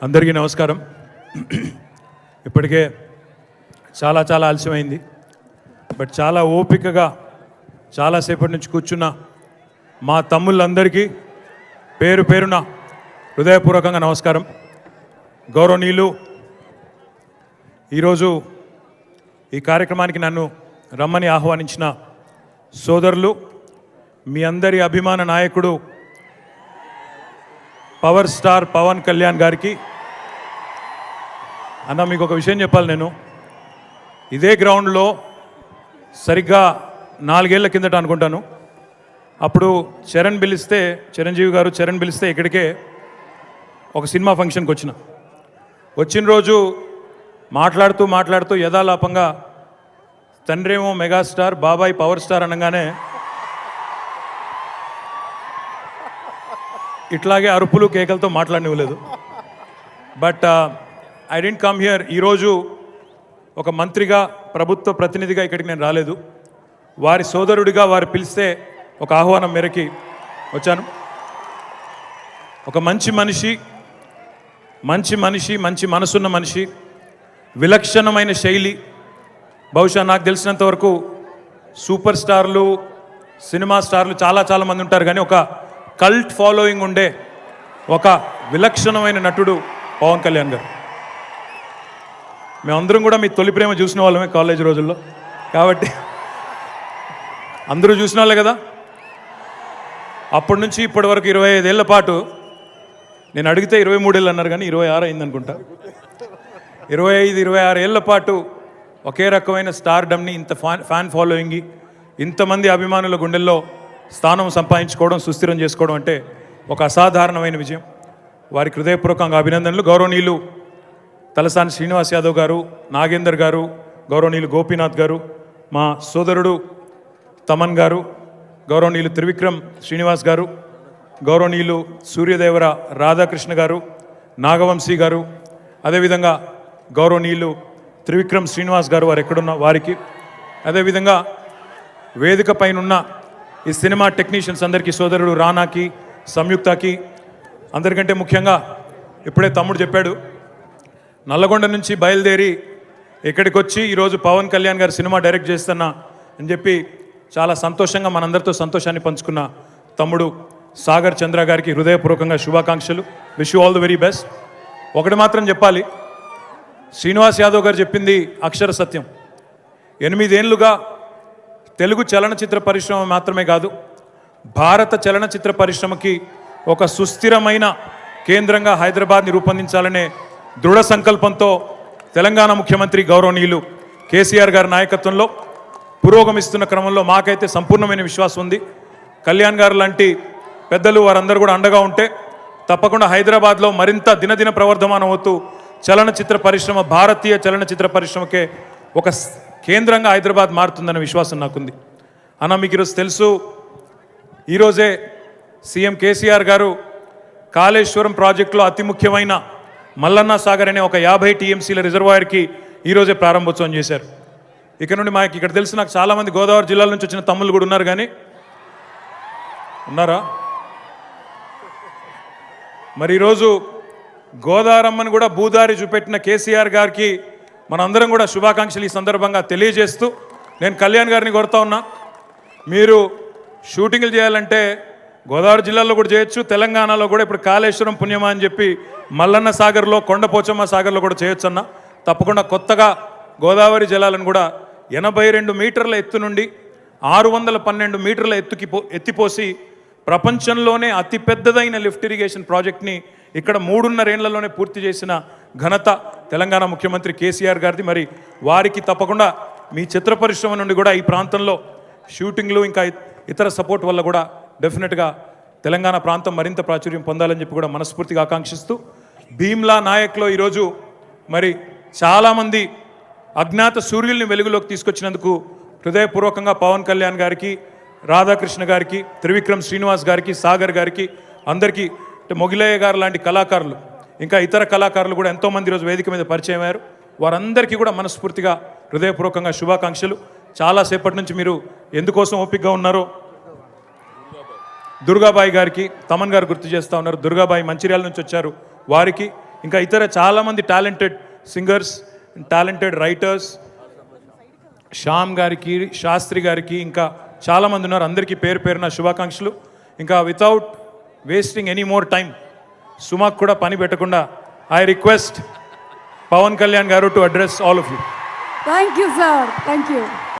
అందరికీ నమస్కారం. ఇప్పటికే చాలా ఆలస్యమైంది. బట్ చాలా ఓపికగా చాలాసేపటి నుంచి కూర్చున్న మా తమ్ముళ్ళందరికీ పేరు పేరున హృదయపూర్వకంగా నమస్కారం. గౌరవనీయులు, ఈరోజు ఈ కార్యక్రమానికి నన్ను రమ్మని ఆహ్వానించిన సోదరులు, మీ అందరి అభిమాన నాయకుడు పవర్ స్టార్ పవన్ కళ్యాణ్ గారికి అన్న, మీకు ఒక విషయం చెప్పాలి. నేను ఇదే గ్రౌండ్లో సరిగ్గా 4 ఏళ్ల కిందట అనుకుంటాను, అప్పుడు చిరంజీవి గారు పిలిస్తే ఇక్కడికే ఒక సినిమా ఫంక్షన్కి వచ్చిన రోజు మాట్లాడుతూ యథాలాపంగా తండ్రేమో మెగాస్టార్, బాబాయ్ పవర్ స్టార్ అనగానే ఇట్లాగే అరుపులు కేకలతో మాట్లాడనివ్వలేదు. But I didn't come here. ఈరోజు ఒక మంత్రిగా, ప్రభుత్వ ప్రతినిధిగా ఇక్కడికి నేను రాలేదు. వారి సోదరుడిగా వారు పిలిస్తే ఒక ఆహ్వానం మేరకి వచ్చాను. ఒక మంచి మనసున్న మనిషి, విలక్షణమైన శైలి. బహుశా నాకు తెలిసినంతవరకు సూపర్ స్టార్లు, సినిమా స్టార్లు చాలా మంది ఉంటారు, కానీ ఒక కల్ట్ ఫాలోయింగ్ ఉండే ఒక విలక్షణమైన నటుడు పవన్ కళ్యాణ్ గారు. మేమందరం కూడా మీ తొలి ప్రేమ చూసిన వాళ్ళమే కాలేజ్ రోజుల్లో, కాబట్టి అందరూ చూసిన వాళ్ళే కదా. అప్పటి నుంచి ఇప్పటి వరకు 25 ఏళ్ల పాటు, నేను అడిగితే 23 ఏళ్ళు అన్నారు కానీ 26 అయింది అనుకుంటా. 25-26 ఏళ్ల పాటు ఒకే రకమైన స్టార్డమ్ని, ఇంత ఫ్యాన్ ఫాలోయింగ్, ఇంతమంది అభిమానుల గుండెల్లో స్థానం సంపాదించుకోవడం, సుస్థిరం చేసుకోవడం అంటే ఒక అసాధారణమైన విజయం. వారికి హృదయపూర్వకంగా అభినందనలు. గౌరవనీయులు తలసాని శ్రీనివాస్ యాదవ్ గారు, నాగేందర్ గారు, గౌరవనీయులు గోపీనాథ్ గారు, మా సోదరుడు తమన్ గారు, గౌరవనీయులు త్రివిక్రమ్ శ్రీనివాస్ గారు, గౌరవనీయులు సూర్యదేవర రాధాకృష్ణ గారు, నాగవంశీ గారు, అదేవిధంగా గౌరవనీయులు త్రివిక్రమ్ శ్రీనివాస్ గారు, వారు ఎక్కడున్న వారికి, అదేవిధంగా వేదిక పైనున్న ఈ సినిమా టెక్నీషియన్స్ అందరికీ, సోదరుడు రానాకి, సంయుక్తకి, అందరికంటే ముఖ్యంగా ఇప్పుడే తమ్ముడు చెప్పాడు, నల్లగొండ నుంచి బయలుదేరి ఇక్కడికి వచ్చి ఈరోజు పవన్ కళ్యాణ్ గారు సినిమా డైరెక్ట్ చేస్తున్నా అని చెప్పి చాలా సంతోషంగా మనందరితో సంతోషాన్ని పంచుకున్న తమ్ముడు సాగర్ చంద్ర గారికి హృదయపూర్వకంగా శుభాకాంక్షలు. Wish you all the very best. ఒకటి మాత్రం చెప్పాలి, శ్రీనివాస్ యాదవ్ గారు చెప్పింది అక్షర సత్యం. 8 ఏళ్లుగా తెలుగు చలనచిత్ర పరిశ్రమ మాత్రమే కాదు, భారత చలనచిత్ర పరిశ్రమకి ఒక సుస్థిరమైన కేంద్రంగా హైదరాబాద్ని రూపొందించాలనే దృఢ సంకల్పంతో తెలంగాణ ముఖ్యమంత్రి గౌరవనీయులు కేసీఆర్ గారి నాయకత్వంలో పురోగమిస్తున్న క్రమంలో మాకైతే సంపూర్ణమైన విశ్వాసం ఉంది. కళ్యాణ్ గారు లాంటి పెద్దలు వారందరూ కూడా అండగా ఉంటే తప్పకుండా హైదరాబాద్లో మరింత దినదిన ప్రవర్ధమానం అవుతూ చలనచిత్ర పరిశ్రమ, భారతీయ చలనచిత్ర పరిశ్రమకే ఒక కేంద్రంగా హైదరాబాద్ మారుతుందన్న విశ్వాసం నాకుంది. అన్న, మీకు ఈరోజు తెలుసు, ఈరోజే సీఎం కేసీఆర్ గారు కాళేశ్వరం ప్రాజెక్టులో అతి ముఖ్యమైన మల్లన్న సాగర్ అనే ఒక 50 TMCల రిజర్వాయర్కి ఈరోజే ప్రారంభోత్సవం చేశారు. ఇక నుండి మాకు ఇక్కడ తెలుసు, నాకు చాలామంది గోదావరి జిల్లాల నుంచి వచ్చిన తమ్ముళ్ళు కూడా ఉన్నారు, కానీ ఉన్నారా? మరి ఈరోజు గోదావరమ్మని కూడా భూదారి చూపెట్టిన కేసీఆర్ గారికి మనందరం కూడా శుభాకాంక్షలు ఈ సందర్భంగా తెలియజేస్తూ, నేను కళ్యాణ్ గారిని కోరుతా ఉన్నా, మీరు షూటింగ్లు చేయాలంటే గోదావరి జిల్లాలో కూడా చేయొచ్చు, తెలంగాణలో కూడా ఇప్పుడు కాళేశ్వరం పుణ్యమా అని చెప్పి మల్లన్న సాగర్లో, కొండపోచమ్మ సాగర్లో కూడా చేయొచ్చు అన్న. తప్పకుండా కొత్తగా గోదావరి జలాలను కూడా 82 మీటర్ల ఎత్తు నుండి 612 మీటర్ల ఎత్తిపోసి ప్రపంచంలోనే అతిపెద్దదైన లిఫ్ట్ ఇరిగేషన్ ప్రాజెక్ట్ని ఇక్కడ 3.5 ఏళ్లలోనే పూర్తి చేసిన ఘనత తెలంగాణ ముఖ్యమంత్రి కేసీఆర్ గారిది. మరి వారికి తప్పకుండా మీ చిత్ర పరిశ్రమ నుండి కూడా ఈ ప్రాంతంలో షూటింగ్లు, ఇంకా ఇతర సపోర్ట్ వల్ల కూడా డెఫినెట్గా తెలంగాణ ప్రాంతం మరింత ప్రాచుర్యం పొందాలని చెప్పి కూడా మనస్ఫూర్తిగా ఆకాంక్షిస్తూ, భీమ్లా నాయక్లో ఈరోజు మరి చాలామంది అజ్ఞాత సూర్యుల్ని వెలుగులోకి తీసుకొచ్చినందుకు హృదయపూర్వకంగా పవన్ కళ్యాణ్ గారికి, రాధాకృష్ణ గారికి, త్రివిక్రమ్ శ్రీనివాస్ గారికి, సాగర్ గారికి, అందరికీ, మొగిలయ్య గారు లాంటి కళాకారులు, ఇంకా ఇతర కళాకారులు కూడా ఎంతోమంది ఈరోజు వేదిక మీద పరిచయం అయ్యారు. వారందరికీ కూడా మనస్ఫూర్తిగా హృదయపూర్వకంగా శుభాకాంక్షలు. చాలాసేపటి నుంచి మీరు ఎందుకోసం ఓపికగా ఉన్నారో దుర్గాబాయి గారికి తమన్ గారు గుర్తు చేస్తూ ఉన్నారు. దుర్గాబాయి మంచిర్యాల నుంచి వచ్చారు, వారికి ఇంకా ఇతర చాలామంది talented singers, talented writers, Shyam గారికి, శాస్త్రి గారికి, ఇంకా చాలామంది ఉన్నారు. అందరికీ పేరు పేరున శుభాకాంక్షలు. ఇంకా without wasting any more time, సుమాకు కూడా పని పెట్టకుండా I request Pawan Kalyan garu to address all of you. Thank you sir, thank you.